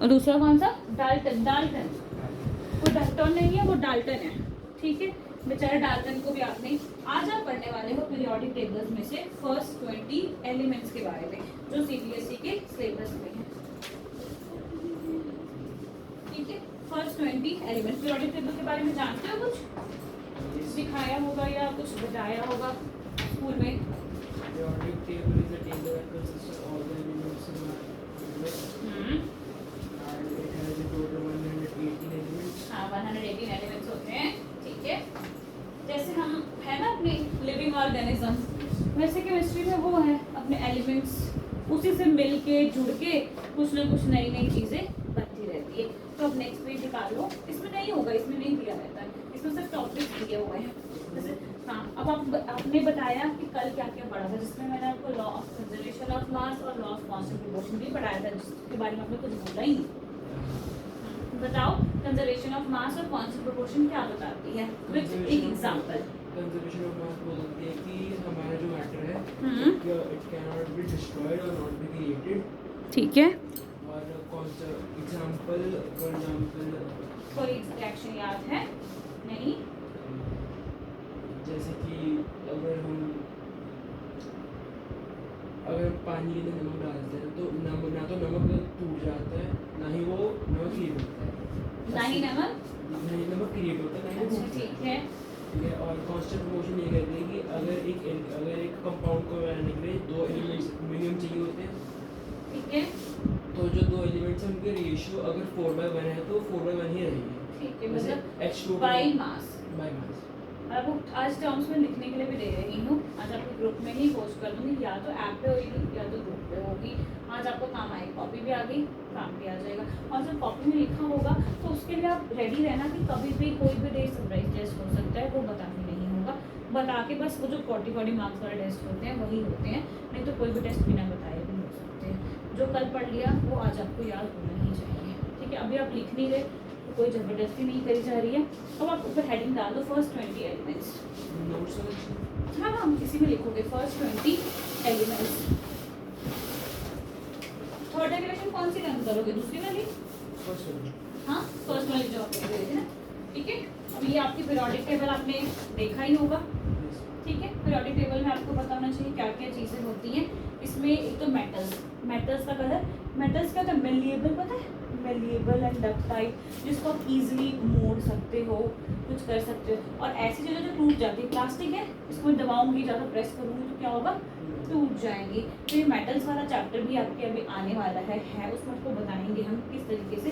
और दूसरा कौन सा? डाल्टन। डाल्टन वो डाल्टन नहीं है, वो डाल्टन है। ठीक है, बेचारे डाल्टन को भी आपने, आज आप पढ़ने वाले हो पीरियोडिक टेबल्स में से फर्स्ट 20 एलिमेंट्स के बारे में जो सीबीएसई के सिलेबस में है। ठीक है, फर्स्ट 20 एलिमेंट्स। पीरियोडिक टेबल के बारे में जानते हो? कुछ सिखाया होगा या कुछ बताया होगा स्कूल में? Periodic table is a table that consists of all the elements in a table and it has a total 118 elements. हाँ, 118 एलिमेंट्स होते हैं। ठीक है, जैसे हम है ना अपनी लिविंग ऑर्गेनिज्म, वैसे केमिस्ट्री में वो है अपने एलिमेंट्स, उसी से मिल के जुड़ के कुछ ना कुछ नई नई चीज़ें बनती रहती है। तो अब नेक्स्ट पेज निकाल लो, इसमें नहीं होगा, इसमें नहीं दिया रहता है, इसमें सिर्फ टॉपिक दिए हुए हैं। जैसे हाँ, अब आपने बताया कि कल क्या क्या पढ़ा था, जिसमें मैंने आपको law of conservation of mass और लॉ ऑफ कांस्टेंट प्रोपोर्शन भी पढ़ाया था, जिसके बारे में आपने कुछ बोला ही नहीं। बताओ कंजर्वेशन ऑफ मास और कांस्टेंट प्रोपोर्शन क्या बताती है, विद एक एग्जांपल। कंजर्वेशन ऑफ मास बोलती है कि हमारा जो मैटर है it can not be destroyed और नॉट बी क्रिएटेड। ठीक है, और एग्जांपल फॉर एग्जांपल कोई रिएक्शन याद है? नहीं? जैसे कि अगर पानी के अंदर नमक डालते हैं तो ना तो नमक टूट जाता है, ना ही वो नमक क्रिएट होता है। ना ही नमक क्रिएट होता है, ना ही अच्छा, ठीक है। ठीक है। और कांस्टेंट प्रोपोर्शन ये कहती है कि अगर एक कंपाउंड को बनाने के लिए 2 एलिमेंट्स मिनिमम चाहिए होते हैं। ठीक है, तो जो 2 एलिमेंट्स हैं उनके रेशियो अगर 4/1 है तो 4/1 ही रहेगी। ठीक है, मतलब H2 by mass. By mass. आपको आज टर्म्स में लिखने के लिए भी दे रही हूँ, आज आपको ग्रुप में ही पोस्ट कर दूंगी, या तो ऐप पे होगी या तो ग्रुप पे होगी। आज आपको काम आएगी, कॉपी भी आ गई, काम भी आ जाएगा। और जब कॉपी में लिखा होगा तो उसके लिए आप रेडी रहना कि कभी भी कोई भी डे सरप्राइज टेस्ट हो सकता है, वो बताने नहीं होगा। बता के बस वो जो 40 मार्क्स वाले टेस्ट होते हैं वही होते हैं, नहीं तो कोई भी टेस्ट बिना बताए भी हो सकते हैं। जो कल पढ़ लिया वो आज आपको याद होना ही चाहिए। ठीक है, अभी आप लिख नहीं रहे, कोई जबरदस्ती नहीं करी जा रही है। अब आप ऊपर हेडिंग डाल दो, फर्स्ट 20 एलिमेंट्स। हाँ हाँ, इसी में लिखोगे फर्स्ट 20 एलिमेंट्स। थर्ड डेरिवेशन कौन सी रन करोगे? दूसरी वाली? हाँ, फर्स्ट वाली जो आपने दे दी ना। ठीक है, अब ये आपकी पीरियोडिक टेबल आपने देखा ही होगा। ठीक है, पीरियोडिक टेबल में आपको पता होना चाहिए क्या क्या चीज़ें होती हैं। इसमें एक तो मेटल्स का कलर, मेटल्स क्या होता है? मेलिएबल, पता है? मेलिएबल एंड डक्टाइल, जिसको आप इजीली मोड़ सकते हो, कुछ कर सकते हो। और ऐसी चीज़ें जो टूट जाती है, प्लास्टिक है, इसको दबाऊंगी, ज़्यादा प्रेस करूँगी तो क्या होगा? टूट जाएंगी। तो ये मेटल्स वाला चैप्टर भी आपके अभी आने वाला है उसमें आपको बताएंगे हम किस तरीके से।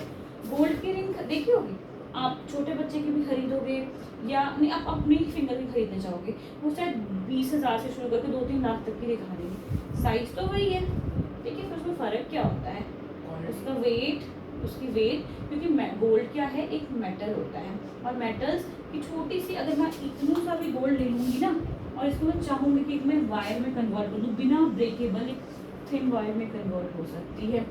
गोल्ड की रिंग देखी होगी आप, छोटे बच्चे की भी खरीदोगे या नहीं, आप अपनी फिंगर की खरीदना चाहोगे, वो शायद 20,000 से शुरू करके 2-3 लाख तक की दिखा देंगे। साइज तो वही है, ठीक है, फिर उसमें फ़र्क क्या होता है? उसका वेट, उसकी वेट, क्योंकि गोल्ड क्या है? एक मेटल होता है। और मेटल्स की छोटी सी, अगर मैं इतनी सा भी गोल्ड ले लूँगी ना और इसको मैं चाहूँगी कि मैं वायर में कन्वर्ट कर दूँ, बिना ब्रेकेबल एक थिन वायर में कन्वर्ट हो सकती है।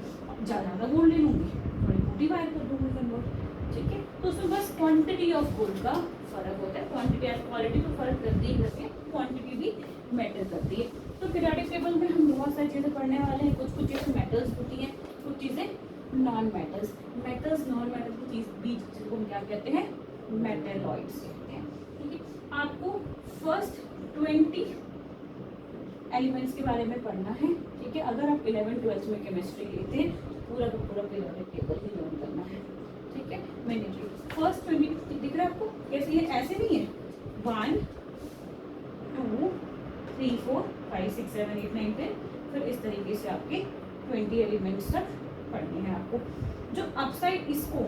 ज़्यादा गोल्ड ले लूँगी, थोड़ी मोटी वायर कर दूँगी कन्वर्ट। ठीक है, तो उसमें बस क्वांटिटी ऑफ गोल्ड का फ़र्क होता है। क्वांटिटी और क्वालिटी तो फ़र्क करती ही करती है, क्वांटिटी भी मैटर करती है। तो पीरियोडिक टेबल में हम बहुत सारी चीज़ें पढ़ने वाले हैं। कुछ चीज़ें मेटल्स होती हैं, कुछ चीज़ें non metals. Metals non metal की चीज़ बीच जिसको हम क्या कहते हैं? मेटेलॉइड्स कहते हैं। ठीक है, आपको फर्स्ट 20 एलिमेंट्स के बारे में पढ़ना है। ठीक है, अगर आप 11th-12th में केमिस्ट्री लेते हैं पूरा का पूरा पीरियोडिक टेबल ही लर्न करना है। ठीक है, मैंने फर्स्ट 20 दिख रहा है आपको? कैसे? ये ऐसे नहीं है 1 2 3 4 5 6 7 8 9 10, फिर इस तरीके से आपके 20 एलिमेंट्स तक पढ़ने हैं आपको। जो अपसाइड इसको,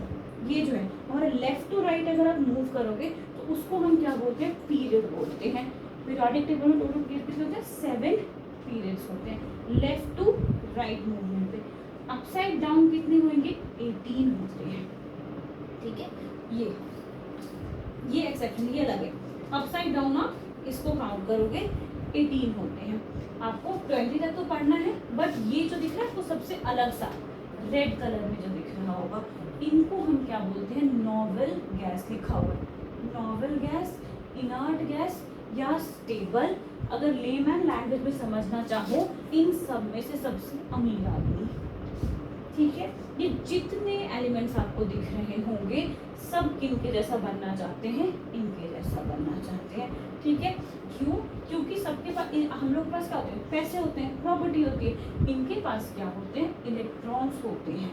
ये जो है हमारे लेफ्ट टू राइट अगर आप मूव करोगे तो उसको हम क्या बोलते हैं? पीरियड बोलते हैं। पीरियोडिक टेबल में टोटल पीरियड कितने होते हैं? 7 पीरियड्स होते हैं लेफ्ट टू राइट मूवमेंट पे। अपसाइड डाउन कितने होंगे? 18 होते हैं। ठीक है, ये एक्सेप्शन, ये अलग है। अपसाइड डाउन आप इसको काउंट करोगे 18 होते हैं। आपको 20 तक तो पढ़ना है, बट ये जो दिख रहा है आपको सबसे अलग सा रेड कलर में जो दिख रहा होगा, इनको हम क्या बोलते हैं? नोवेल गैस लिखा हुआ है। नोवेल गैस, इनर्ट गैस या स्टेबल। अगर लेमैन लैंग्वेज में समझना चाहो, इन सब में से सबसे अमीर आदमी, ठीक है। ये जितने एलिमेंट्स आपको दिख रहे होंगे सब किनके जैसा बनना चाहते हैं, इनके जैसा बनना चाहते हैं, ठीक है। क्यों? क्योंकि सबके पास, हम लोग के पास क्या होते हैं, पैसे होते हैं, प्रॉपर्टी होती है। इनके पास क्या होते हैं, इलेक्ट्रॉन्स होते हैं।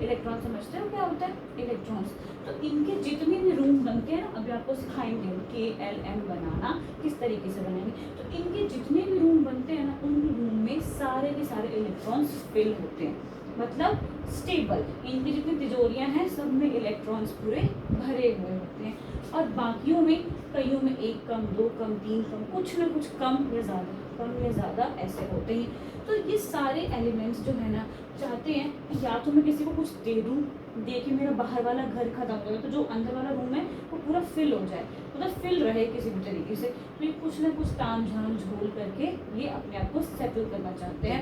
इलेक्ट्रॉन समझते हो क्या होता है, इलेक्ट्रॉन्स। तो इनके जितने भी रूम बनते हैं ना, अभी आपको सिखाएंगे KLM बनाना किस तरीके से बनाएंगे। तो इनके जितने भी रूम बनते हैं ना, उन रूम में सारे के सारे इलेक्ट्रॉन्स फिल होते हैं, मतलब स्टेबल। इनकी जितनी तिजोरियां हैं सब में इलेक्ट्रॉन्स पूरे भरे हुए होते हैं। और बाकियों में, कईयों में 1 कम, 2 कम, 3 कम, कुछ ना कुछ कम या ज़्यादा ऐसे होते हैं। तो ये सारे एलिमेंट्स जो है ना, चाहते हैं कि या तो मैं किसी को कुछ दे दूँ, दे के मेरा बाहर वाला घर खत्म हो जाए, तो जो अंदर वाला रूम है वो पूरा फिल हो जाए, मतलब फिल रहे किसी भी तरीके से। तो ये कुछ ना कुछ ताम झाम झोल करके ये अपने आप को सेटल करना चाहते हैं।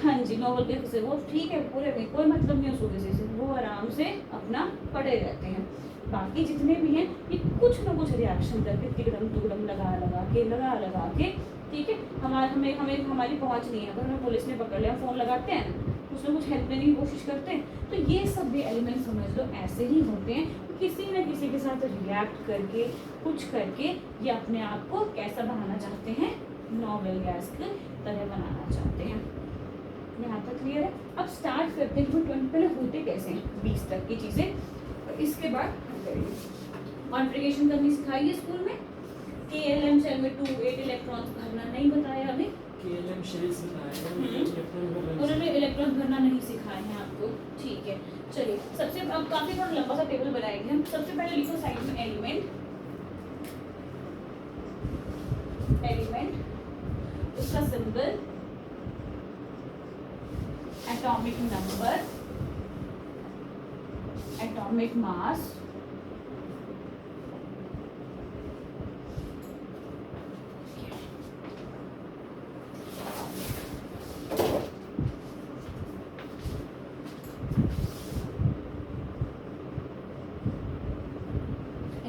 हाँ जी, नॉवल के से वो ठीक है, पूरे में कोई मतलब नहीं उसको किसी से, वो आराम से अपना पड़े रहते हैं। बाकी जितने भी हैं ये कुछ ना कुछ रिएक्शन करके तिगड़म टुगड़म लगा के ठीक है, हमें हमारी पहुंच नहीं है, अगर हमें पुलिस ने पकड़ लिया, फ़ोन लगाते हैं ना, कुछ ना कुछ हेल्प करने की कोशिश करते हैं। तो ये सब भी एलिमेंट समझ लो ऐसे ही होते हैं, किसी न किसी के साथ रिएक्ट करके कुछ करके ये अपने आप को कैसा बनाना चाहते हैं, नॉवेल गैस की तरह बनाना चाहते हैं। यहाँ तक क्लियर है। अब स्टार्ट करते हैं कि 20 पहले होते कैसे हैं 20 तक की चीज़ें, और इसके बाद कॉन्फ़िगरेशन करनी सिखाई है स्कूल में। KLM शेल में 2 8 इलेक्ट्रॉन्स भरना नहीं बताया हमें, KLM शेल्स बताया है, उन्होंने इलेक्ट्रॉन भरना नहीं सिखाए हैं आपको, ठीक है। चलिए सबसे, अब काफ़ी थोड़ा लंबा सा टेबल बनाएंगे हम। सबसे पहले लिखो साइड में एलिमेंट, उसका symbol, atomic number, atomic mass,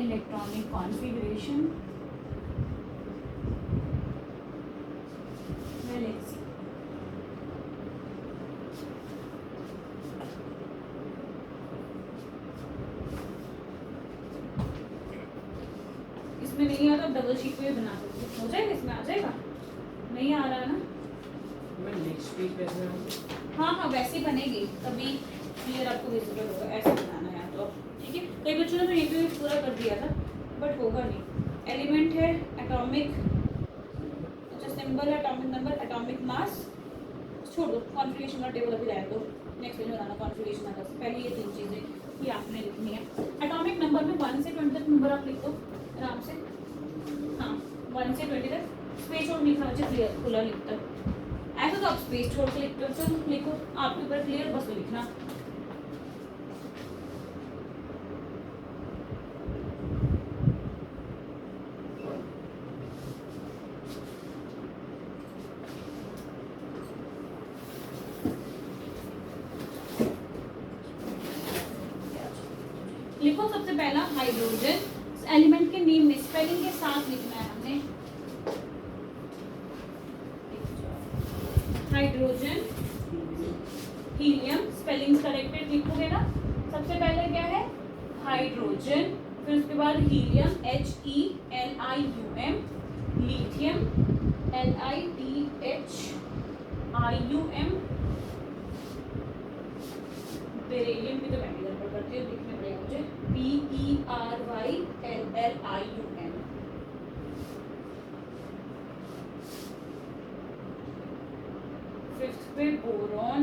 electronic configuration, Galaxy. इसमें नहीं आता डबल शीट पे बना सकते, हो जाएगा, इसमें आ जाएगा, नहीं आ रहा है ना। मैं नेक्स्ट पेज पे हाँ हाँ वैसे ही बनेगी, तभी क्लियर आपको विजिबल होगा, ऐसे बनाना है तो ठीक है। कई बच्चों ने तो ये भी पूरा कर दिया था, बट होगा नहीं। एलिमेंट है, एटॉमिक, अच्छा सिंबल है, एटॉमिक नंबर, एटॉमिक मास, छोड़ दो, कॉन्फ़िगरेशन का टेबल अभी रह दो, नेक्स्ट पेज में बनाना कॉन्फ़िगरेशन का। पहले ये 3 चीज़ें ये आपने लिखनी है। एटॉमिक नंबर में 1 से 20 तक नंबर आप लिख दो आराम से, हाँ 1 से 20 तक। स्पेस छोड़ लिखना बच्चे, क्लियर खुला लिखता, ऐसा तो आप स्पेस छोड़ के लिखते हो। चलो लिखो, आपके ऊपर क्लियर, बस लिखना। लिखो सबसे पहला हाइड्रोजन, एलिमेंट के नेम में स्पेलिंग के साथ लिखना है हमने। हाइड्रोजन, हीलियम, स्पेलिंग करेक्टेड लिखोगे ना। सबसे पहले क्या है, हाइड्रोजन, फिर उसके बाद helium HELIUM, lithium LITHIUM, beryllium भी तो मैं भी गड़बड़ करती हूँ, लिखने पड़ेगा मुझे, BERYLLIUM। फिफ्थ पे बोरॉन,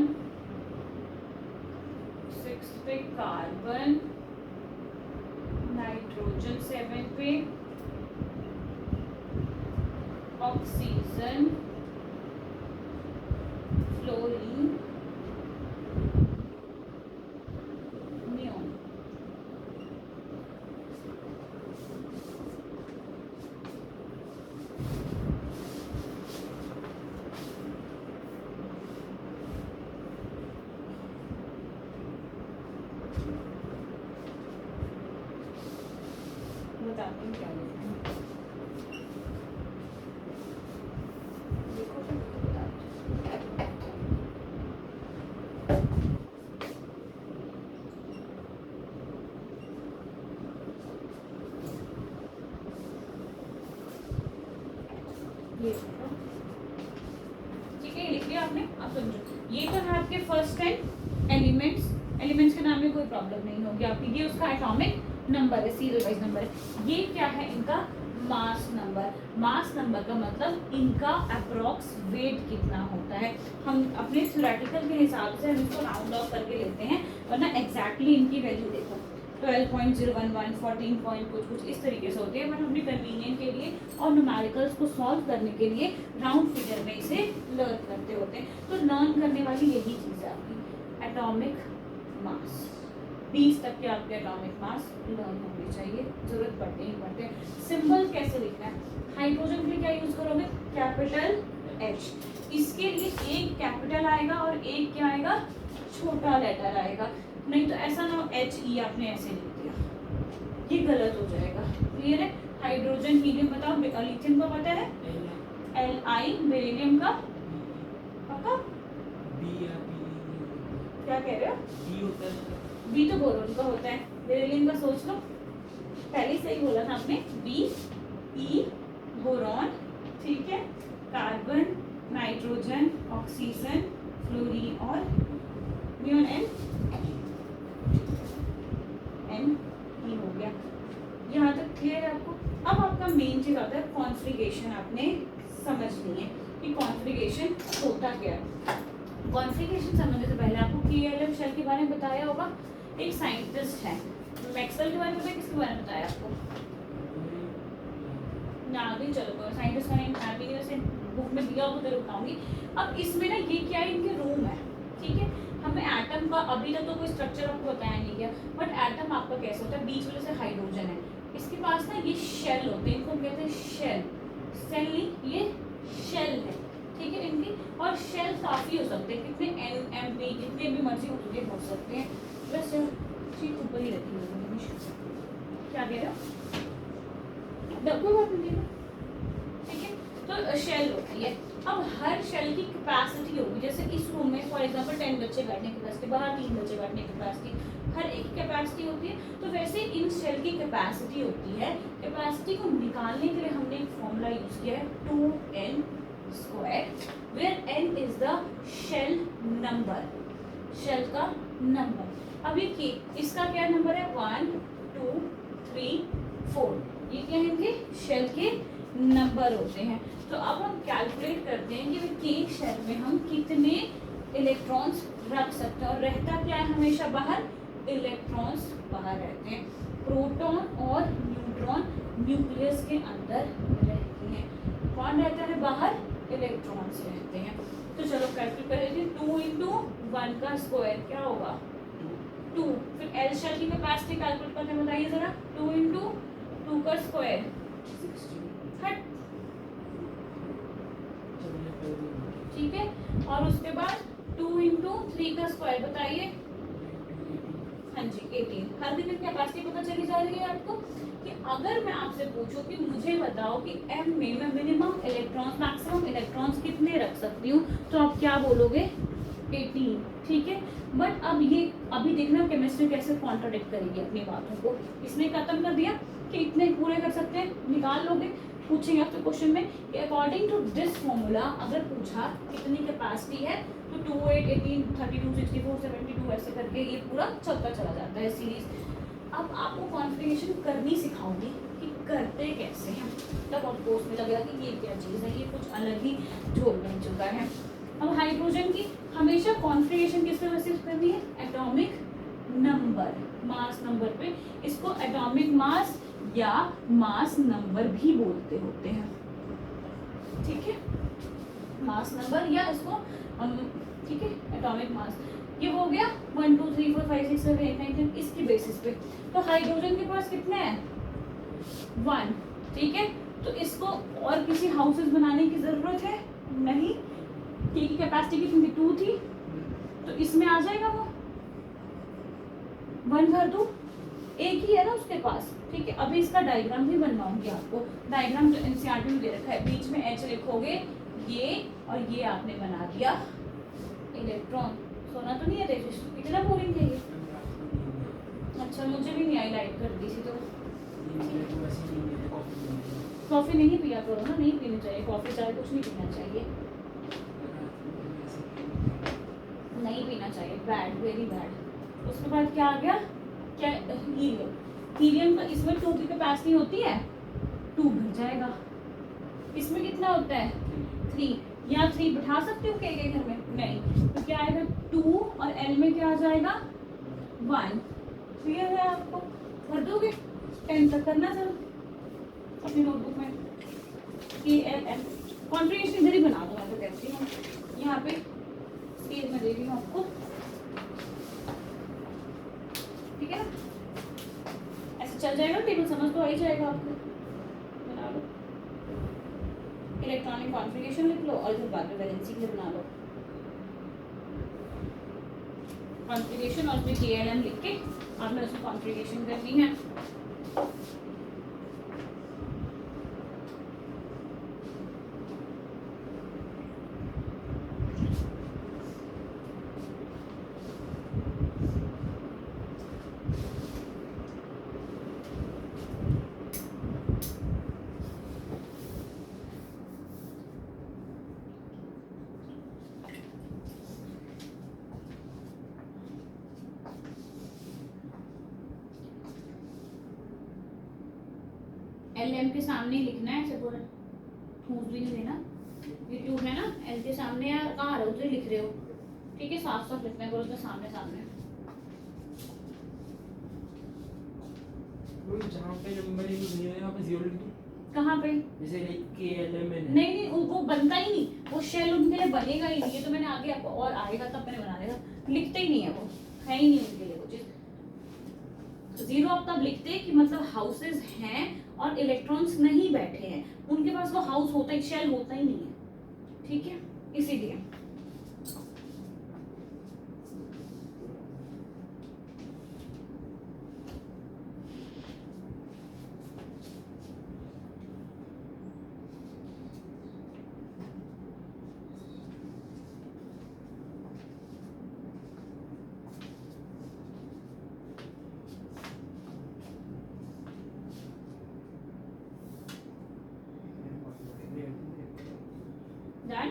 सिक्स्थ पे कार्बन, नाइट्रोजन 7 पे, ऑक्सीजन, फ्लोरीन, नियोन। बताती हूँ क्या लिखना है। देखो तो बताती हूँ। ये ठीक है, ये लिख लिया आपने। आप समझो ये तो है आपके फर्स्ट 10 एलिमेंट्स के नाम में कोई प्रॉब्लम नहीं होगी आपकी। ये उसका एटॉमिक नंबर है, सीरियल वाइज नंबर है। ये क्या है इनका मास नंबर। मास नंबर का मतलब इनका अप्रॉक्स वेट कितना होता है। हम अपने थ्योरेटिकल के हिसाब से हम इसको राउंड ऑफ करके लेते हैं, वरना एग्जैक्टली इनकी वैल्यू देखो 12.011 14 पॉइंट कुछ इस तरीके से होते हैं, बट अपनी कन्वीनियंट के लिए और न्यूमेरिकल्स को सॉल्व करने के लिए राउंड फिगर में इसे लर्न करते होते हैं। तो लर्न करने वाली यही चीज़ है आपकी एटॉमिक मास। 20 तक के आपके एटॉमिक मास लर्न होनी चाहिए, जरूरत पड़ते ही पड़ते हैं। सिंबल कैसे लिखना है, हाइड्रोजन के लिए क्या यूज करोगे, कैपिटल H। इसके लिए एक कैपिटल आएगा और एक क्या आएगा, छोटा लेटर आएगा। नहीं तो ऐसा ना HE आपने ऐसे लिख दिया, ये गलत हो जाएगा। क्लियर है। हाइड्रोजन हीलियम बताओ, लिथियम का पता है Li, बेरिलियम का पक्का, क्या कह रहे हो, बी होता है, बी तो बोरोन का होता है, बेरिलियम का सोच लो, पहले सही बोला था आपने, बी ई बोरॉन, ठीक है, कार्बन, नाइट्रोजन, ऑक्सीजन, फ्लोरीन और नियॉन एन ई हो गया। यहाँ तक क्लियर है आपको। अब आपका मेन चीज आता है कॉन्फ़िगरेशन, आपने समझनी है कि कॉन्फ़िगरेशन होता क्या है। कॉन्फ़िगरेशन समझने से पहले आपको KLF शेल के बारे में बताया होगा। एक साइंटिस्ट है, मैक्सवेल के बारे में बताया, किसके बारे में बताया आपको, ना भी चलो साइंटिस्ट का नेम है भी वैसे बुक में दिया होगा, जरूर बताऊंगी। अब इसमें ना ये क्या है, इनके रूम है, ठीक है। हमें एटम का अभी तक तो कोई स्ट्रक्चर आपको बताया नहीं गया, बट एटम आपका कैसे होता है, बीच में जैसे हाइड्रोजन है, इसके पास ना ये शेल होते हैं, इनको कहते हैं शेल, सेल नहीं ये शेल है, ठीक है इनकी। और शेल काफ़ी हो सकते हैं, कितने NMP कितने भी मर्जी उतने हो सकते हैं। बस ठीक ऊपर ही रहती है, क्या कह रहे हो, डब्बू बात नहीं, ठीक है। तो शेल होती है। अब हर शेल की कैपेसिटी होगी, जैसे इस रूम में फॉर एग्जांपल 10 बच्चे बैठने की कैपेसिटी, बाहर 3 बच्चे बैठने की कैपेसिटी, हर एक की कैपेसिटी होती है। तो वैसे इन शेल की कैपेसिटी होती है। कैपेसिटी को निकालने के लिए हमने एक फॉर्मूला यूज किया है 2n square, where n is the shell number, shell का नंबर। अब ये इसका क्या नंबर है, 1 2 3 4, ये क्या है इनके शेल के नंबर होते हैं। तो अब हम कैलकुलेट करते हैं कि के शेल में हम कितने इलेक्ट्रॉन्स रख सकते हैं, और रहता क्या है हमेशा बाहर, इलेक्ट्रॉन्स बाहर रहते हैं, प्रोटॉन और न्यूट्रॉन न्यूक्लियस के अंदर रहती हैं। कौन रहता है बाहर, इलेक्ट्रॉन्स रहते हैं। तो चलो कैलकुलेट करेंगे, 2 इंटू 1 का स्क्वायर क्या होगा 2, फिर एल शेल की कैपेसिटी कैलकुलेट करके बताइए जरा, 2 इंटू 2 का स्क्वायर 60, ठीक है। और उसके बाद 2 इंटू 3 का स्क्वायर बताइए, हाँ जी 18। हर दिन की कैपेसिटी पता चली जा रही है आपको। कि अगर मैं आपसे पूछूं कि मुझे बताओ कि M में मैं मिनिमम इलेक्ट्रॉन्स मैक्सिमम इलेक्ट्रॉन्स कितने रख सकती हूँ, तो आप क्या बोलोगे 18, ठीक है। बट अब ये अभी देखना केमिस्ट्री कैसे कॉन्ट्राडिक्ट करेगी अपनी बातों को। इसने खत्म कर दिया कि इतने पूरे कर सकते हैं, निकाल लोगे, पूछेंगे आपसे क्वेश्चन में कि अकॉर्डिंग टू दिस फॉर्मूला अगर पूछा कितनी कैपेसिटी है, तो 2 8 18 32 64 72 ऐसे करके ये पूरा चलता चला जाता है सीरीज। अब आपको कॉन्फ़िगरेशन करनी सिखाऊंगी कि करते कैसे हैं, तब आपको उसमें लगेगा कि ये क्या चीज़ है, ये कुछ अलग ही झोल बन चुका है। अब हाइड्रोजन की हमेशा कॉन्फ़िगरेशन किस पे बेसिस करनी है, एटॉमिक नंबर, मास नंबर पे। इसको एटॉमिक मास या मास नंबर भी बोलते होते हैं, ठीक है, मास नंबर या इसको ठीक है एटॉमिक मास। ये हो गया 1 2 3 4 5 6 7 8 9 10 इसकी बेसिस पे। तो हाइड्रोजन के पास कितने हैं 1, ठीक है। तो इसको और किसी हाउसेस बनाने की जरूरत है नहीं, की कैपेसिटी कितनी थी 2 थी, तो इसमें आ जाएगा वो 1 भर दो, एक ही है ना उसके पास, ठीक है। अभी इसका डायग्राम भी बनवाऊंगी आपको, डायग्राम जो एनसीईआरटी में दे रखा है, बीच में H लिखोगे ये और ये आपने बना दिया इलेक्ट्रॉन। सोना तो नहीं है तेजस, कितना बोरिंग है ये, अच्छा मुझे भी नहीं आई, लाइट कर दी थी तो कॉफी नहीं पिया करो ना, नहीं पीनी चाहिए कॉफी, चाय कुछ नहीं पीना चाहिए, नहीं पीना चाहिए, बैड, वेरी बैड। उसके बाद क्या आ गया, क्या, हीलियम। हीलियम का इसमें 2 की कैपेसिटी होती है, 2 भर जाएगा। इसमें कितना होता है 3, यहाँ 3 बिठा सकते हो क्या घर में, नहीं, तो क्या आएगा 2 और एल में क्या आ जाएगा 1। क्लियर है आपको, कर दोगे 10 तक करना सर अपनी नोटबुक में, KLM कॉन्फ़िगरेशन इधर ही बना दो, मैं तो कहती हूँ यहाँ पे स्केल में दे रही हूँ आपको, ठीक है ना, ऐसे चल जाएगा, टेबल समझ तो आ ही जाएगा आपको, बना लो, इलेक्ट्रॉनिक कॉन्फ़िगरेशन लिख लो और फिर बाद में वैलेंसी के लिए बना लो कॉन्फ़िगरेशन, और फिर KLM लिख के आपने उसमें कॉन्फ़िगरेशन करनी है। LM के सामने ही लिखना है, ऐसे पूरा ठूस भी नहीं देना, ये 2 है ना, L के सामने या कहाँ आ रहा है उधर लिख रहे हो, ठीक है, साफ साफ लिखना है, उसके सामने सामने। जहाँ पे नंबर यूज नहीं है वहाँ पे 0 लिख दूँ, कहाँ पे, जैसे KLM है, नहीं नहीं वो बनता ही नहीं, वो शेल उनके लिए बनेगा ही नहीं, ये तो मैंने आगे आपको और आएगा तब मैंने बना देगा, लिखते ही नहीं है वो, है ही नहीं उनके लिए वो चीज। 0 आप तब लिखते हैं कि मतलब हाउसेस हैं और इलेक्ट्रॉन्स नहीं बैठे हैं, उनके पास वो हाउस होता ही, शेल होता ही नहीं है, ठीक है, इसीलिए। डन,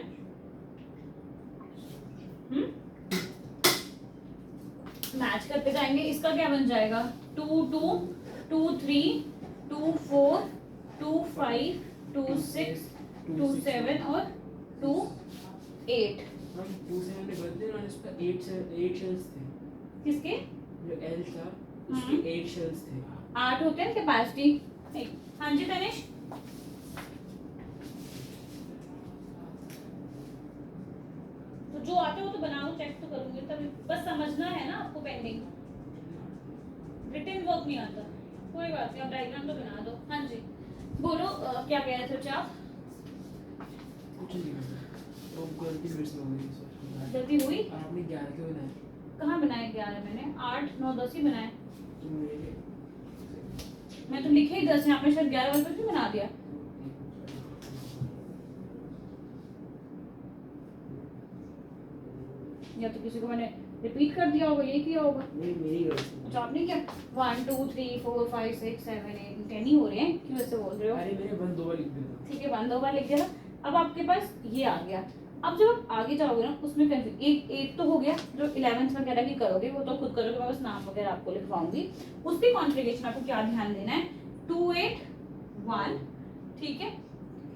मैच करते जाएंगे, इसका क्या बन जाएगा 2 2 2 3 2 4 2 5 2 6 2 7 और 2 8। हम 2 से हमने गलती ना, इस पर 8 शेल्स थे, किसके, जो L था उसके 8 शेल्स थे, 8 होते हैं कैपेसिटी। हाँ जी तनिष, तो जो आते हो तो बनाओ, चेक तो करूंगी तभी, बस समझना है ना आपको, पेंडिंग रिटन वर्क नहीं आता, कोई बात नहीं, आप डायग्राम तो बना दो। हाँ जी बोलो, क्या कह रहे थे आप, कुछ नहीं करना, तो गलती फिर से हो गई सर, गलती हुई, आपने 11 क्यों बनाए, कहाँ बनाए 11, मैंने 8 9 10 ही बनाए, तो मेरे मैं तो लिखे ही 10 है, आपने शायद 11 वाले क्यों बना दिया, या तो किसी को मैंने रिपीट कर दिया होगा, ये किया होगा, नहीं मेरी गलती, अच्छा आपने क्या 1 2 3 4 5 6 7 8 10 ही हो रहे हैं, क्यों ऐसे बोल रहे हो, अरे मैंने 1 2 बार लिख दिया, ठीक है 1 2 बार लिख दिया था, अब आपके पास ये आ गया। अब जब आप आगे जाओगे ना उसमें एक तो हो गया, जो 11th वगैरह की करोगे वो तो खुद करोगे, मैं बस नाम वगैरह आपको लिखवाऊंगी, उसकी कॉन्फ़िगरेशन आपको क्या ध्यान देना है 2 8 1, ठीक है,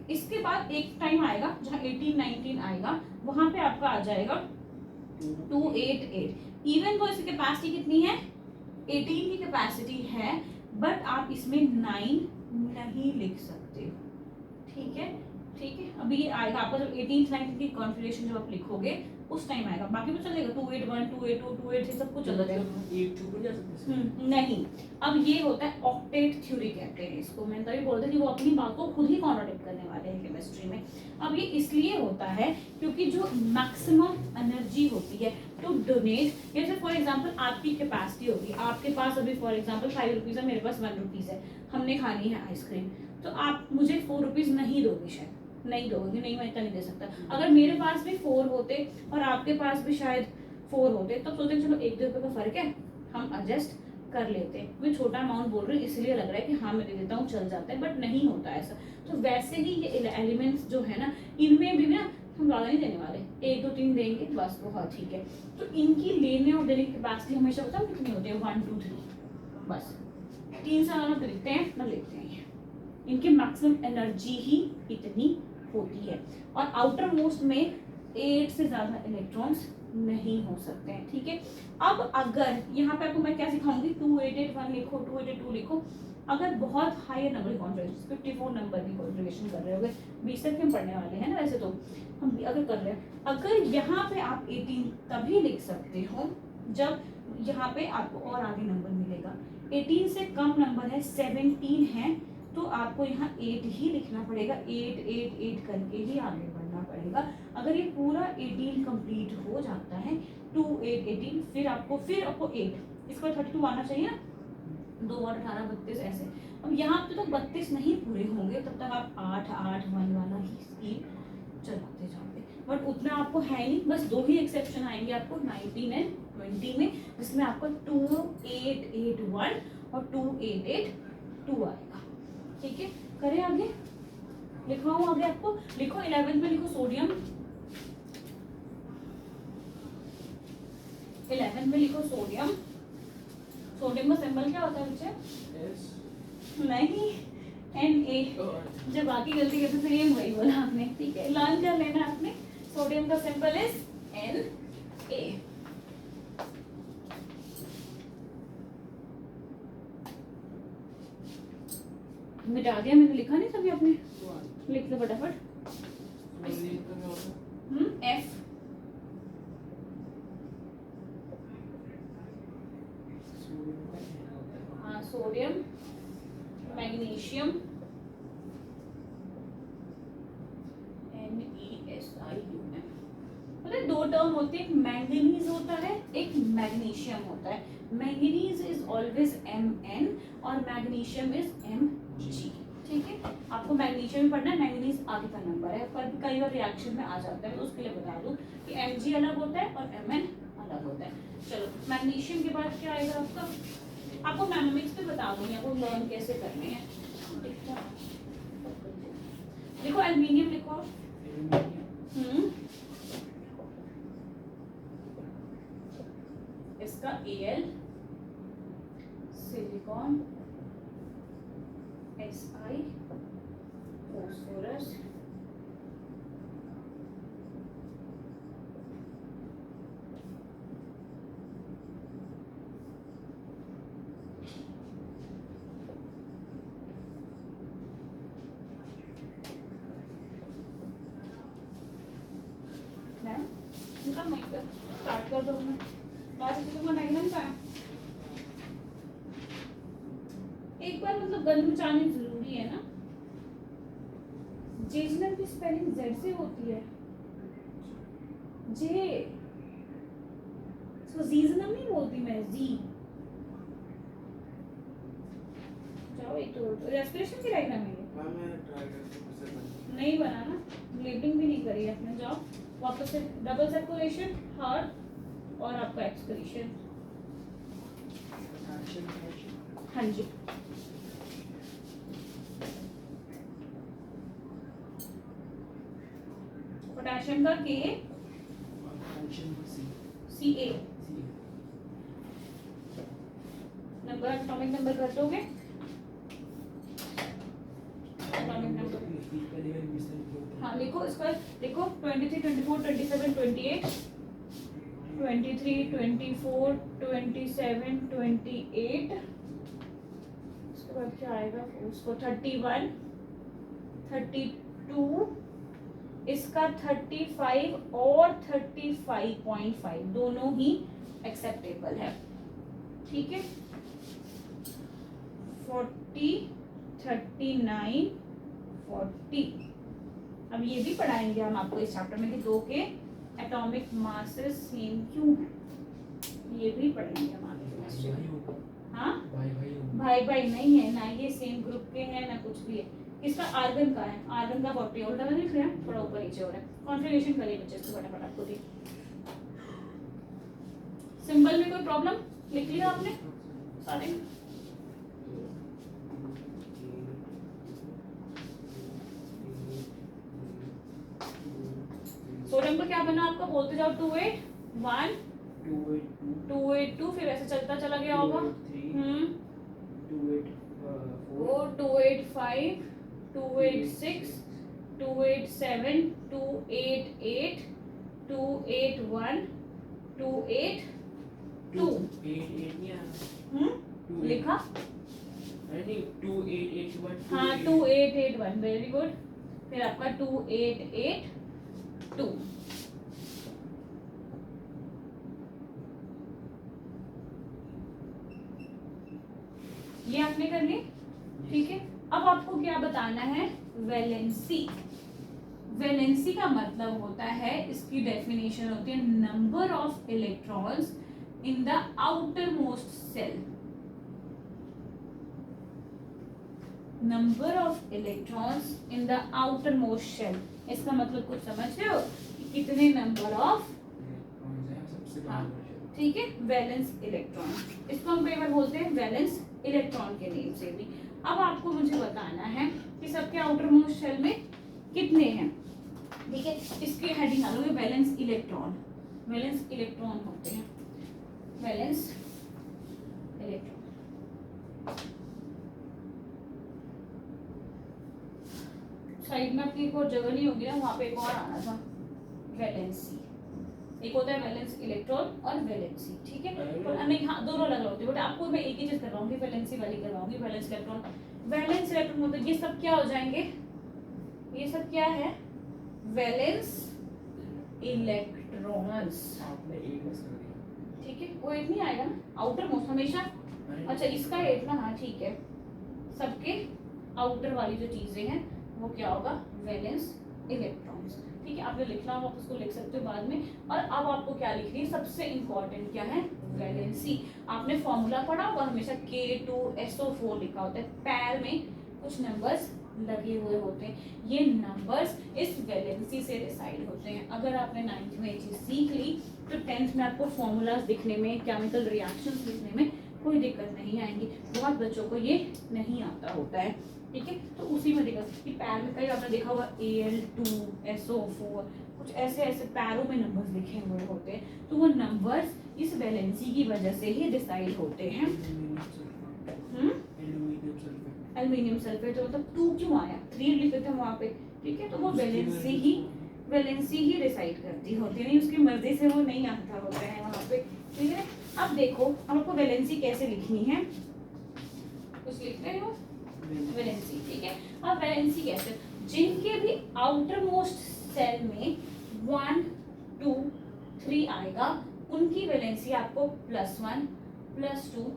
इसके बाद एक टाइम आएगा जहाँ 18 19 आएगा, वहां पे आपका आ जाएगा 288, इवन तो इसकी कैपेसिटी कितनी है 18 की कैपेसिटी है, बट आप इसमें 9 नहीं लिख सकते, ठीक है, ठीक है, अभी ये आएगा आपका जब 18 19 की कॉन्फ़िगरेशन जब आप लिखोगे उस टाइम आएगा, बाकी तो चलेगा 281 282 286 सब कुछ चलता रहेगा, एक चुप नहीं जा सकते, नहीं। अब ये होता है ऑक्टेट थ्योरी कहते हैं इसको, मैंने तभी बोलता कि वो अपनी बात को खुद ही कॉन्ट्रडिक्ट करने वाले हैं केमिस्ट्री में। अब ये इसलिए होता है क्योंकि जो मैक्सिमम एनर्जी होती है टू डोनेट, जैसे फॉर एग्जांपल आपकी कैपेसिटी होगी, आपके पास अभी फॉर एग्जांपल 5 रुपीज़ है, मेरे पास 1 रुपीज़ है, हमने खानी है आइसक्रीम, तो आप मुझे 4 रुपीज़ नहीं दोगे, शायद नहीं दोगे, नहीं मैं इतना नहीं दे सकता। अगर मेरे पास भी 4 होते और आपके पास भी शायद 4 होते, तब सोचते चलो 1 2 रुपये का फर्क है, हम एडजस्ट कर लेते हैं। मैं छोटा अमाउंट बोल रही हूँ इसलिए लग रहा है कि हाँ मैं दे देता हूँ चल जाता है, बट नहीं होता ऐसा। तो वैसे ही ये एलिमेंट्स जो है ना, इनमें भी ना हम ज़्यादा नहीं देने वाले, 1 2 3 देंगे बस, वो हाँ ठीक है। तो इनकी लेने और देने की कैपेसिटी हमेशा पता है कितनी होती है, 1 2 3 बस, 3 से ज़्यादा खरीदते हैं ना लेते हैं। इनकी मैक्सिमम एनर्जी ही इतनी होती है, और आउटर मोस्ट में 8 से ज़्यादा इलेक्ट्रॉन्स नहीं हो सकते हैं, ठीक है। अब अगर यहाँ पे आपको मैं क्या सिखाऊंगी, 2881 लिखो, 2882 लिखो। अगर बहुत हाई नंबर कॉन्फ़िगरेशन 54 नंबर की कॉन्फ़िगरेशन कर रहे होगे, 20 तक हम पढ़ने वाले हैं ना वैसे तो, हम भी अगर कर रहे हैं, अगर यहाँ पे आप 18 तभी लिख सकते हो जब यहाँ पे आपको और आगे नंबर मिलेगा। 18 से कम नंबर है, 17 है, तो आपको यहाँ 8 ही लिखना पड़ेगा, 8 8 8 करके ही आगे बढ़ना पड़ेगा। अगर ये पूरा 18 कंप्लीट हो जाता है, 2 8 18, फिर आपको 8, इसका 32 आना चाहिए ना, 2 और 18 32 ऐसे। अब यहाँ पे तो 32 नहीं पूरे होंगे, तब तक आप 8 8 1 वाला ही स्पीड चलाते जाओगे, बट उतना आपको है नहीं। बस 2 ही एक्सेप्शन आएंगे आपको 19 एंड 20 में, जिसमें आपको 2881 और 2882 आएगा, ठीक है। करें आगे, लिखवाऊं आगे आपको, लिखो 11 में लिखो सोडियम, 11 में लिखो सोडियम। सोडियम का सिंबल क्या होता है बच्चे? एस नहीं, Na। जब बाकी गलती करते फिर ये वही बोला आपने, ठीक है, लर्न कर लेना आपने। सोडियम का सिंबल इज Na। मिटा दिया मैंने, लिखा नहीं सभी आपने, लिख लो फटाफट। F हाँ, सोडियम, मैग्नीशियम, NeSium। मतलब 2 टर्म होते हैं, एक मैंगनीज होता है, एक मैग्नीशियम होता है। मैंगनीज इज ऑलवेज Mn और मैग्नीशियम इज Mg, ठीक है। आपको मैग्नीशियम में पढ़ना है, मैंगनीज आगे का नंबर है, पर कई बार रिएक्शन में आ जाता है, तो उसके लिए बता दूं कि Mg अलग होता है और Mn अलग होता है। चलो, मैग्नीशियम के बाद क्या आएगा आपका, आपको मैनोमिक्स पे बता दूंगी, आपको लर्न कैसे करने हैं। लिखो एल्युमिनियम, लिखो इसका Al, silicon, Si, phosphorus, start कर दो। डायग्राम का एक बार मतलब गन मचानी जरूरी है ना। जेजनल की स्पेलिंग जेड से होती है, जे, इसको जीजनल नहीं बोलती मैं, जी। जाओ, एक तो रेस्पिरेशन की डायग्राम है नहीं बना ना, लेबलिंग भी नहीं करी आपने। जाओ वापस से, डबल सर्कुलेशन, हार्ट और आपका एक्सक्रीशन। हाँ जी, पोटेशियम का के, Ca, नंबर, एटॉमिक नंबर कर दोगे, एटॉमिक नंबर हाँ लिखो, इसका लिखो 23 24 27 28, 23 24 27 28, उसके बाद क्या आएगा उसको 31 32, इसका 35 और 35.5 दोनों ही एक्सेप्टेबल है, ठीक है। 40 39 40। अब ये भी पढ़ाएंगे हम आपको इस चैप्टर में कि दो के एटॉमिक मासेस सेम क्यों है, ये भी पढ़ेंगे हम आगे केमिस्ट्री में। हाँ, भाई भाई नहीं है ना, ये सेम ग्रुप के हैं ना कुछ भी है। इसका आर्गन का है, आर्गन का 40 उल्टा लिख रहे हैं, थोड़ा ऊपर नीचे हो रहा है। कॉन्फ़िगरेशन करिए बच्चे इसको फटाफट आपको दी। सिंबल में कोई प्रॉब्लम, लिख लिया आपने? सारे। सोडियम का क्या बना आपका, बोलते जाओ 281 282, फिर ऐसे चलता चला गया होगा। 285 286 287 288 281 282 लिखा। हाँ 2881, वेरी गुड। फिर आपका 2882। ये आपने कर ली, ठीक है। अब आपको क्या बताना है, वैलेंसी। वैलेंसी का मतलब होता है, इसकी डेफिनेशन होती है number of electrons in the outermost cell. Number of electrons in the outermost shell, इसका मतलब कुछ समझ रहे हो कि कितने नंबर ऑफ, ठीक है, वैलेंस इलेक्ट्रॉन। इसको हम कई बार बोलते हैं वैलेंस इलेक्ट्रॉन के नेम से भी। अब आपको मुझे बताना है कि सबके आउटर मोस्ट शेल में कितने हैं, ठीक है। इसकी हेडिंग डालोगे वैलेंस इलेक्ट्रॉन। वैलेंस इलेक्ट्रॉन होते हैं, वैलेंस इलेक्ट्रॉन। साइड में अपनी एक और जगह नहीं होगी ना, वहां पे एक और आना था, वैलेंसी। एक होता है वैलेंस इलेक्ट्रॉन और वैलेंसी, ठीक है। और नहीं, हाँ दोनों अलग होते हैं, बट आपको मैं एक ही चीज करवाऊंगी, वैलेंसी वाली करवाऊंगी, वैलेंस इलेक्ट्रॉन। वैलेंस इलेक्ट्रॉन मतलब ये सब क्या हो जाएंगे, ये सब क्या है, वैलेंस इलेक्ट्रॉन्स, ठीक है। वो एक नहीं आएगा ना, आउटर मोस्ट हमेशा। अच्छा इसका एक ना, हाँ ठीक है। सबके आउटर वाली जो चीजें हैं वो क्या होगा, वैलेंस इलेक्ट्रॉन्स, ठीक है। आपने लिखना होगा, आप उसको लिख सकते हो बाद में। और अब आपको क्या लिखनी है, सबसे इंपॉर्टेंट क्या है, वैलेंसी। आपने फॉर्मूला पढ़ा होगा, हमेशा K2SO4 लिखा होता है, पैर में कुछ नंबर्स लगे हुए होते हैं, ये नंबर्स इस वैलेंसी से डिसाइड होते हैं। अगर आपने 9th में ये चीज सीख ली तो 10th में आपको फॉर्मूलाज लिखने में, केमिकल रिएक्शंस लिखने में कोई दिक्कत नहीं आएंगी। बहुत बच्चों को ये नहीं आता होता है, ठीक है। तो उसी में दिक्कत कि पैर में कई आपने देखा होगा Al2SO4, कुछ ऐसे ऐसे पैरों में नंबर्स लिखे हुए होते हैं, तो वो नंबर्स इस वैलेंसी की वजह से ही डिसाइड होते हैं। एल्यूमिनियम सल्फेट, तो मतलब 2 क्यों आया, 3 लिखे थे वहां पे, ठीक है। तो वो वैलेंसी ही डिसाइड करती होती है, नहीं उसकी मर्जी से वो नहीं आता होता है वहां पे, ठीक है। अब देखो हमको वैलेंसी कैसे लिखनी है, कुछ लिख रहे हो, वैलेंसी, ठीक है। अब वैलेंसी कैसे, जिनके भी आउटर मोस्ट सेल में 1 2 3 आएगा, उनकी वैलेंसी आपको +1 +2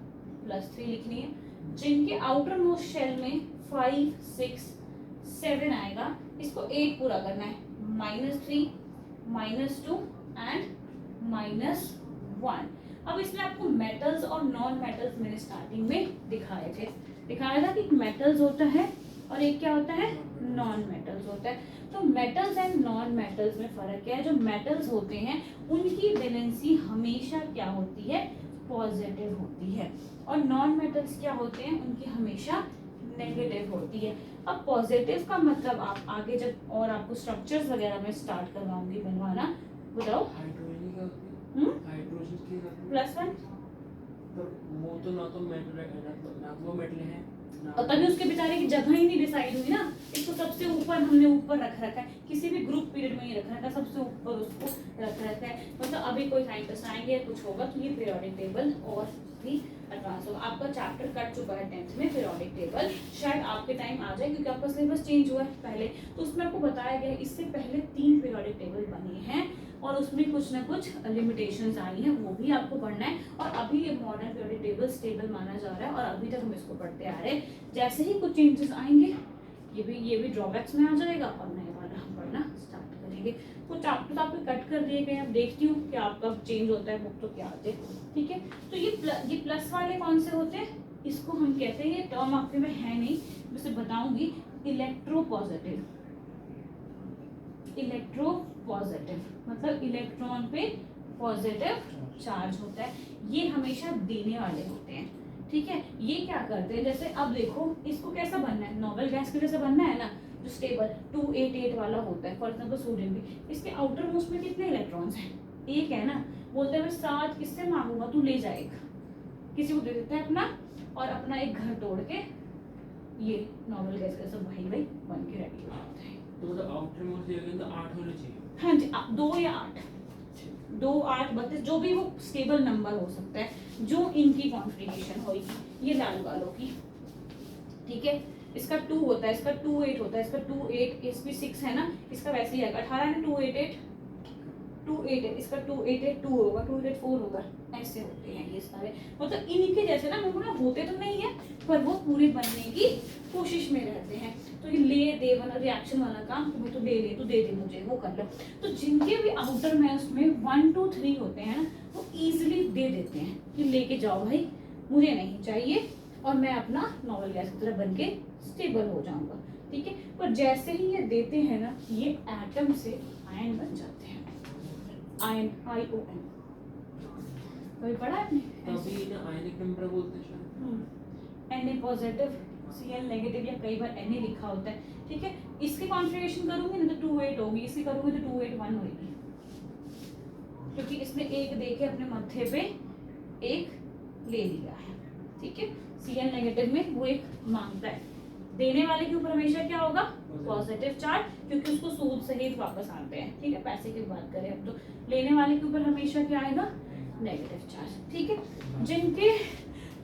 +3 लिखनी है। जिनके आउटर मोस्ट शेल में 5 6 7 आएगा, इसको 8 पूरा करना है, -3 -2 एंड -1। अब इसमें आपको मेटल्स और नॉन मेटल्स मैंने स्टार्टिंग में दिखाया था कि मेटल्स होता है और एक क्या होता है, नॉन मेटल्स होता है। तो मेटल्स एंड नॉन मेटल्स में फर्क क्या है, जो मेटल्स होते हैं उनकी वैलेंसी हमेशा क्या होती है, पॉजिटिव होती है, और नॉन मेटल्स क्या होते हैं, उनकी हमेशा नेगेटिव होती है। अब पॉजिटिव का मतलब आप आगे जब और आपको स्ट्रक्चर्स वगैरह में स्टार्ट करवाऊंगी बनवाना, बताओ। हाइड्रोजन की +1, वो तो ना तो मेटल है ना वो मेटल है, और तभी उसके बेचारे की जगह ही नहीं डिसाइड हुई ना। इसको सबसे ऊपर हमने ऊपर रख रखा है, किसी भी ग्रुप पीरियड में ही रख रखा है, सबसे ऊपर उसको रख रखा है। मतलब अभी कोई साइंटिस्ट आएंगे कुछ होगा तो ये पीरियोडिक टेबल और भी एडवांस होगा। आपका चैप्टर कट चुका है 10th में, पीरियोडिक टेबल शायद आपके टाइम आ जाए क्योंकि आपका सिलेबस चेंज हुआ है पहले, तो उसमें आपको बताया गया है इससे पहले 3 पीरियोडिक टेबल बने हैं और उसमें कुछ ना कुछ लिमिटेशंस आई हैं, वो भी आपको पढ़ना है। और अभी ये मॉडर्न पीरियोडिक टेबल स्टेबल माना जा रहा है और अभी तक हम इसको पढ़ते आ रहे हैं। जैसे ही कुछ चेंजेस आएंगे ये भी ड्रॉबैक्स में आ जाएगा और नए वाला हम पढ़ना स्टार्ट करेंगे। तो चैप्टर तो आपके कट कर दिए गए, अब देखती हूँ कि आपका चेंज होता है बुक तो क्या आते हैं, ठीक है। तो ये प्लस वाले कौन से होते हैं, इसको हम कहते हैं, ये टर्म आपके में है नहीं, मैं सिर्फ बताऊंगी, इलेक्ट्रोपॉजिटिव। इलेक्ट्रोपॉजिटिव मतलब इलेक्ट्रॉन पे पॉजिटिव चार्ज होता है, ये हमेशा देने वाले होते हैं, ठीक है, ये क्या करते हैं, जैसे अब देखो इसको कैसा बनना है, नॉर्मल गैस के जैसे बनना है ना, जो स्टेबल 288 वाला होता है, फॉर एग्जाम्पल सोडियम भी, इसके आउटर मोस्ट में कितने इलेक्ट्रॉन्स हैं, एक है ना, बोलते हैं मैं 7 किससे मांगूंगा, तू ले जाएगा, किसी को दे देता है अपना, और अपना एक घर तोड़ के ये नॉर्मल गैस का सब भाई भाई बन के रेडी हो जाता है। तो मतलब आउटर मोस्ट दिया तो 8 होने चाहिए। हाँ जी, 2 या 8, 2 8 32 जो भी वो स्टेबल नंबर हो सकता है, जो इनकी कॉन्फ़िगरेशन होगी, ये लाल वालों की, ठीक है। इसका 2 होता है, इसका 2 8 होता है, इसका 2 8, इसमें 6 है ना, इसका वैसे ही आएगा 18 है, 2 8 8 2 8 है, इसका 2 8 8 2 होगा, 2 8 4 होगा, ऐसे होते हैं ये सारे, मतलब इनके जैसे ना मुझे होते तो नहीं है, पर वो पूरे बनने की कोशिश में रहते हैं। तो ये ले दे वाला रिएक्शन वाला काम, तुम्हें तो ले ले, तू दे दे मुझे, वो कर लो। तो जिनके भी आउटर मोस्ट में 1 2 3 होते हैं ना, वो इजीली दे देते हैं कि लेके जाओ भाई, मुझे नहीं चाहिए, और मैं अपना नॉर्मल गैस की तरह बन के स्टेबल हो जाऊंगा, ठीक है। पर जैसे ही ये देते हैं ना, ये एटम से आयन बन जाते हैं, आयन ION, कभी पढ़ा आपने? तभी ना आयनिक नंबर बोलते हैं शायद। Na पॉजिटिव, Cl नेगेटिव, या कई बार Na लिखा होता है, ठीक है। इसकी कॉन्फ़िगरेशन करूंगी ना तो 2 8 होगी, इसकी करूंगी तो 2 8 1 होगी, क्योंकि इसने एक दे के अपने मत्थे पे एक ले लिया है, ठीक है। Cl नेगेटिव में वो एक मांगता है, देने वाले के ऊपर हमेशा क्या होगा, पॉजिटिव चार्ज, क्योंकि उसको सूद सहित वापस आते हैं, ठीक है। पैसे की बात करें अब, तो लेने वाले के ऊपर हमेशा क्या आएगा, नेगेटिव चार्ज, ठीक है। जिनके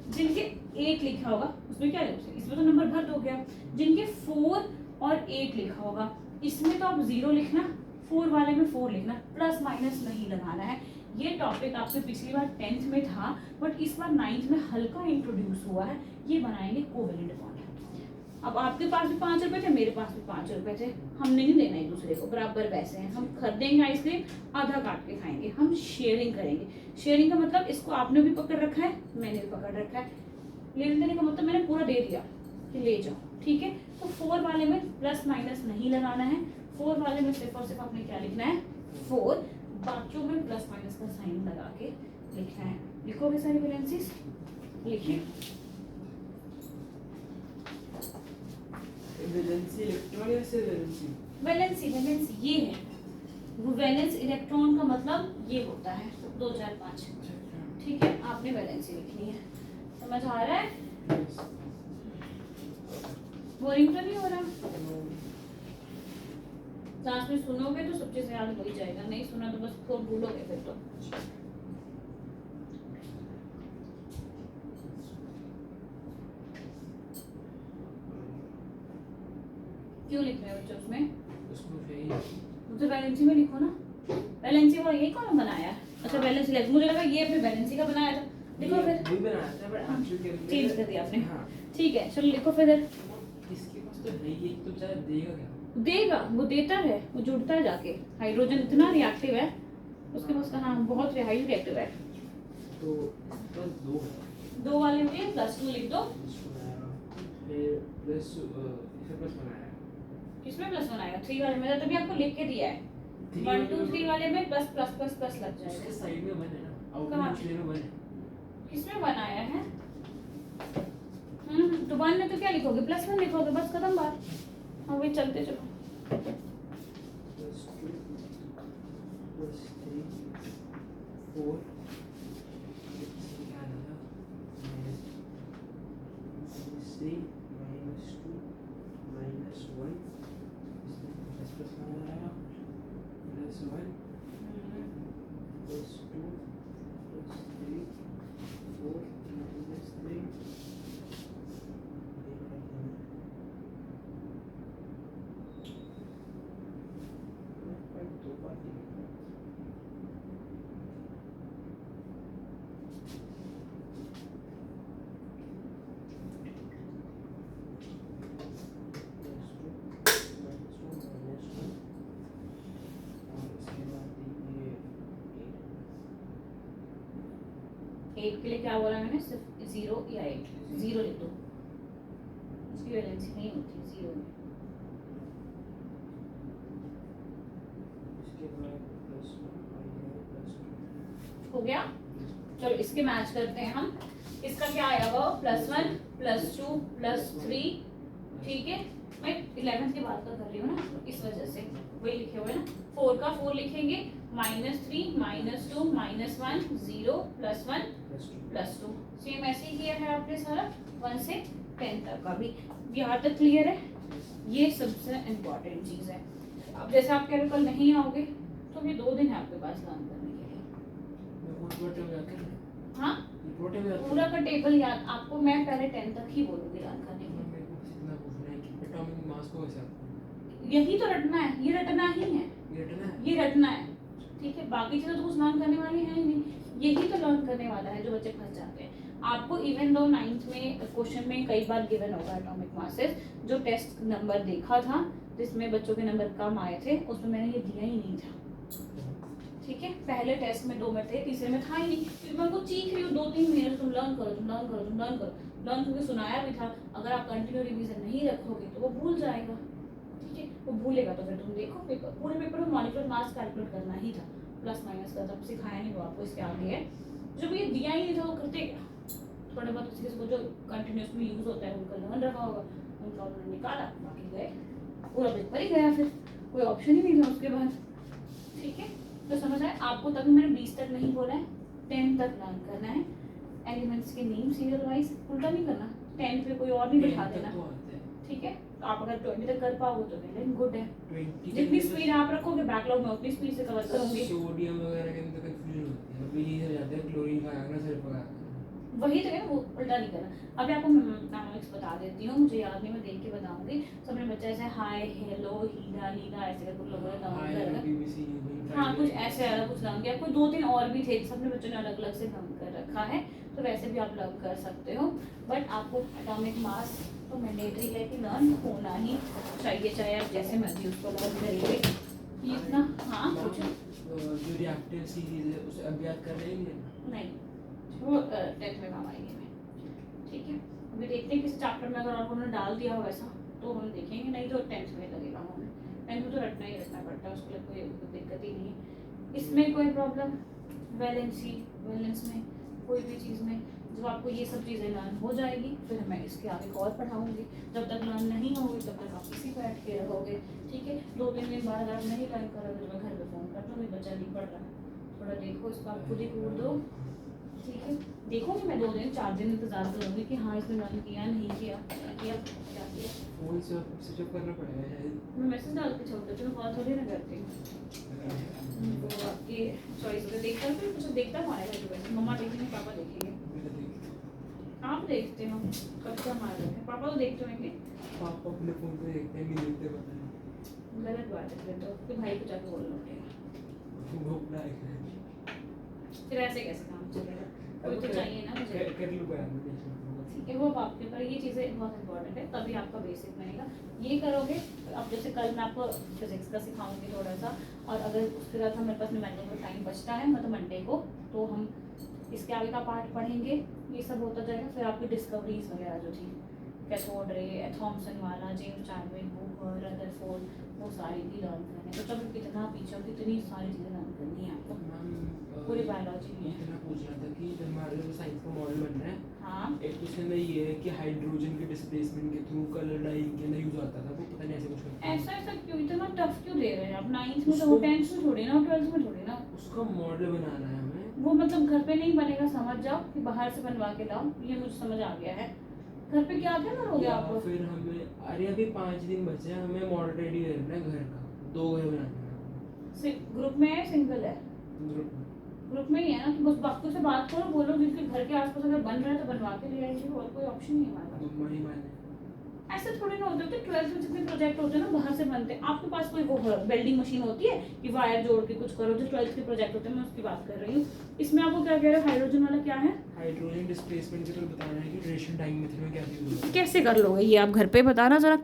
जिनके 8 लिखा होगा उसमें क्या लिखोगे, इसमें तो नंबर भर दो गया। जिनके 4 और 8 लिखा होगा, इसमें तो आप 0 लिखना, 4 वाले में 4 लिखना, प्लस माइनस नहीं लगाना है। ये टॉपिक आपसे पिछली बार 10th में था, बट इस बार 9th में हल्का इंट्रोड्यूस हुआ है। ये बनाएंगे कोवेलेंट बॉन्ड। अब आपके पास भी 5 रुपए थे, मेरे पास भी 5 रुपए थे, हम नहीं देना एक दूसरे को, बराबर पैसे हैं, हम खरीदेंगे आइसक्रीम, आधा काट के खाएंगे, हम शेयरिंग करेंगे। शेयरिंग का मतलब इसको आपने भी पकड़ रखा है, मैंने भी पकड़ रखा है, लेने देने का मतलब मैंने पूरा दे दिया कि ले जाओ, ठीक है। तो 4 वाले में प्लस माइनस नहीं लगाना है, 4 वाले में सिर्फ और सिर्फ आपने क्या लिखना है, 4, बाकियों में प्लस माइनस का साइन लगा के लिखना है। लिखोगे सारी वैलेंसीज, लिखिए। वैलेंसी इलेक्ट्रॉन या सिर्फ वैलेंसी? वैलेंसी ये है, वो वैलेंस इलेक्ट्रॉन का मतलब ये होता है 2 4 5, ठीक है। आपने वैलेंसी लिखनी है, समझ आ रहा है? बोरिंग तो नहीं हो रहा? क्लास में सुनोगे तो सब चीजें याद हो ही जाएगा, नहीं सुना तो बस खूब भूलोगे फिर तो। क्यों लिख रहे हो बच्चों उसमें? तो वैलेंसी में लिखो ना, वैलेंसी वाला यही कौन बनाया है? अच्छा वैलेंसी लिख, मुझे लगा ये अपने वैलेंसी का बनाया था, लिखो फिर। वही बनाया था बट एक्चुअली चेंज कर दिया आपने, हाँ। ठीक है चलो लिखो फिर। इसके पास तो है ये, तो चाहे देगा क्या? देगा, वो देता है, वो जुड़ता है जाके, हाइड्रोजन इतना रिएक्टिव है उसके पास, हाँ बहुत हाई रिएक्टिव है। तो बस 2 है, 2 वाले में +2 लिख दो। फिर प्लस इसे प्लस बनाया, किसमें प्लस बनाएगा? 3 वाले में, तभी आपको लिख के दिया है 1 2 3 वाले में प्लस प्लस प्लस प्लस लग उसके जाएगा। साइड में 1 है ना, आउटर कहाँ? मोस्ट में 1 है। किसमें बनाया है? तो 1 में तो क्या लिखोगे, +1 लिखोगे, बस खत्म बात। हाँ वही चलते चलो। +2 +3 4 3 -2 -1 प्लस बनाया +1 +2 +3 4 -3 8 के लिए क्या बोला मैंने, सिर्फ 0 या 8, 0 लिख दो, उसकी वैलेंसी नहीं होती 0 में। इसके बाद +1 +2 हो गया, चलो इसके मैच करते हैं हम। इसका क्या आएगा, +1 +2 +3, ठीक है। मैं 11th की बात कर रही हूँ ना, इस वजह से वही लिखे हुए ना। 4 का 4 लिखेंगे, -3 -2 -1 0 +1 +2। सेम ऐसे ही किया है आपने सारा 1 से 10 तक का भी। यहाँ तक क्लियर है? ये सबसे इम्पोर्टेंट चीज़ है। अब जैसे आप कह रहे हो कल नहीं आओगे, तो ये 2 दिन है आपके पास लर्न करने के लिए। हाँ, पूरा का टेबल याद आपको, मैं पहले 10 तक ही बोलूँगी लर्न करने के लिए। यही तो रटना है, ये रटना ही है, ये रटना है, ठीक है। बाकी चीज़ें तो कुछ लर्न करने वाली है ही नहीं, यही तो लर्न करने वाला है जो बच्चे फंस जाते हैं। आपको इवन दो 9th में क्वेश्चन में कई बार गिवन होगा एटॉमिक मासेस, जो टेस्ट नंबर देखा था जिसमें बच्चों के नंबर कम आए थे, उसमें मैंने ये दिया ही नहीं था, ठीक है। पहले टेस्ट में 2 में थे, तीसरे में था ही नहीं, क्योंकि मैं उनको चीख रही हूँ 2-3 महीने, तुम लर्न करो, तुम लर्न करो, तुम लर्न करो, लर्न करके सुनाया भी था। अगर आप कंटिन्यू रिवीजन नहीं रखोगे तो वो भूल जाएगा, ठीक है। वो भूलेगा तो फिर तुम देखो पेपर, पूरे पेपर में मॉलिक्यूलर मास कैलकुलेट करना ही था, प्लस माइनस का, तब सिखाया नहीं वो आपको, इसके आगे है। जब ये दिया ही नहीं था वो करते क्या, थोड़ा बहुत किसी को जो कंटिन्यूस में यूज होता है उनका लर्न रखा होगा, उनका उन्होंने निकाला, बाकी गए, पूरा पेपर ही गया, फिर कोई ऑप्शन ही नहीं था उसके बाद, ठीक है। तो समझ आए आपको? तभी मैंने 20 तक नहीं बोला है, 10 तक लर्न करना है। एलिमेंट्स के नेम सीरियल वाइज, उल्टा नहीं करना, 10 पे कोई और नहीं बिठा देना, ठीक है। तो आप अगर 20 तक कर पाओगे तो वेल एंड गुड है। जितनी स्पीड आप रखोगे बैकलॉग में उतनी स्पीड से कवर करोगे। सोडियम वगैरह के अंदर कंफ्यूजन होती है, अभी ये हो जाता है क्लोरीन का आना सिर्फ का, वही तो है, वो उल्टा नहीं करना। अभी आपको मैथमेटिक्स बता देती हूँ, मुझे याद नहीं, मैं देख के बताऊंगी। सबने बच्चा ऐसे हाय हेलो हीरा हीरा ऐसे करके लोगों ने नाम कर, हाँ कुछ ऐसे अलग कुछ नाम किया। कोई 2-3 और भी थे, सबने बच्चों ने अलग अलग से नाम कर रखा है, तो वैसे भी आप लर्न कर सकते हो। बट आपको एटॉमिक मास तो मैंडेटरी है कि लर्न होना ही चाहिए, चाहे आप जैसे मर्जी उसको लर्न करेंगे। ये इतना, हाँ कुछ जो रिएक्टिव सीरीज है उसे अब याद कर रहे हैं नहीं, वो 10th में काम आएंगे मैं, ठीक है। अभी देखते हैं किसी चैप्टर में अगर उन्होंने डाल दिया हो ऐसा तो हम देखेंगे, नहीं तो 10th में लगेगा हमें। 10th में तो रटना ही रटना पड़ता है, उसके लिए कोई दिक्कत ही नहीं है। इसमें कोई प्रॉब्लम, वैलेंस में कोई भी चीज़ में जब आपको ये सब चीज़ें लर्न हो जाएगी, फिर मैं इसके आगे और पढ़ाऊँगी। जब तक लर्न नहीं होगी तब तक आप इसी पर बैठ के रहोगे, ठीक है। 2-3 दिन बाद अगर आप नहीं लर्न करोगे तो मैं घर पर फ़ोन कर दूँगी, बच्चा नहीं पढ़ रहा है, थोड़ा देखो इसको, आप खुद ही कूद दो, ठीक है। देखूंगी मैं 2-4 दिन इंतजार करूंगी कि हाँ इसने लर्न किया नहीं किया, क्या किया। फोन से स्विच ऑफ करना पड़ेगा शायद, मैं मैसेज डाल के छोड़ देती हूँ, कॉल थोड़ी ना करती हूँ। तो आपकी चॉइस है, देखता फिर कुछ देखता कौन है घर पे, मम्मा देखेंगे पापा देखेंगे, आप देखते हो कब क्या मार रहे हैं, पापा तो देखते होंगे, पापा अपने फोन पे देखते हैं, नहीं देखते पता नहीं, गलत बात है फिर तो, कि भाई को जाकर बोलना पड़ेगा, वो अपना है फिर ऐसे कैसे काम चलेगा, कोई तो चाहिए ना मुझे, कर लूँगा ठीक है। वो आपके पर ये चीज़ें बहुत इंपॉर्टेंट है, तभी आपका बेसिक बनेगा। ये करोगे अब, जैसे कल मैं आपको फिजिक्स का सिखाऊंगी थोड़ा सा, और अगर उसके साथ हमारे पास मंडे को टाइम बचता है, मतलब मंडे को, तो हम इसके आगे का पार्ट पढ़ेंगे, ये सब होता जाएगा। फिर आपकी डिस्कवरीज वगैरह जो थी, कैथोड रे, थॉमसन वाला, जेम्स चैडविक, बूकर, रदरफोर्ड, वो सारी भी लर्न करने, तो तब कितना पीछे, कितनी सारी चीज़ें लर्न करनी है आपको, पूरी बायोलॉजी में। इतना पूछ रहा था कि जब हमारे जो साइंस का मॉडल बन रहा है, हाँ एक क्वेश्चन में ये है कि हाइड्रोजन के डिस्प्लेसमेंट के थ्रू कलर डाइंग के अंदर यूज आता था, वो पता नहीं ऐसे कुछ करता है। ऐसा क्यों, इतना टफ क्यों दे रहे हैं आप? 9th में तो 10th में थोड़ी ना, 12th में थोड़ी ना। उसका मॉडल बनाना है हमें, वो मतलब घर पे नहीं बनेगा, समझ जाओ कि बाहर से बनवा के लाओ, ये मुझे समझ आ गया है। घर पे क्या क्या करोगे या आप? फिर हमें, अरे अभी 5 दिन बचे हैं, हमें मॉडल रेडी करना है घर का, 2 घर बनाना है। ग्रुप में है सिंगल है? ग्रुप में ही है ना, तो बस बापू से बात करो, बोलो कि घर के आसपास अगर बन रहा है तो बनवा के ले आएंगे, और कोई ऑप्शन नहीं है हमारे पास। मनी माने ऐसे थोड़ी ना होते, 12th में जितने प्रोजेक्ट होते हैं ना बाहर से बनते हैं। आपके पास कोई वो वेल्डिंग मशीन होती है कि वायर जोड़ के कुछ करो, जो 12th के प्रोजेक्ट होते हैं, मैं उसकी बात कर रही हूँ। इसमें आपको क्या कह रहे हो, हाइड्रोजन वाला क्या है? हाइड्रोजन डिस्प्लेसमेंट के तो बताना है कि रेडिएशन टाइम मेथड में क्या यूज होता है। कैसे कर लोगे ये आप घर पे, बताना जरा।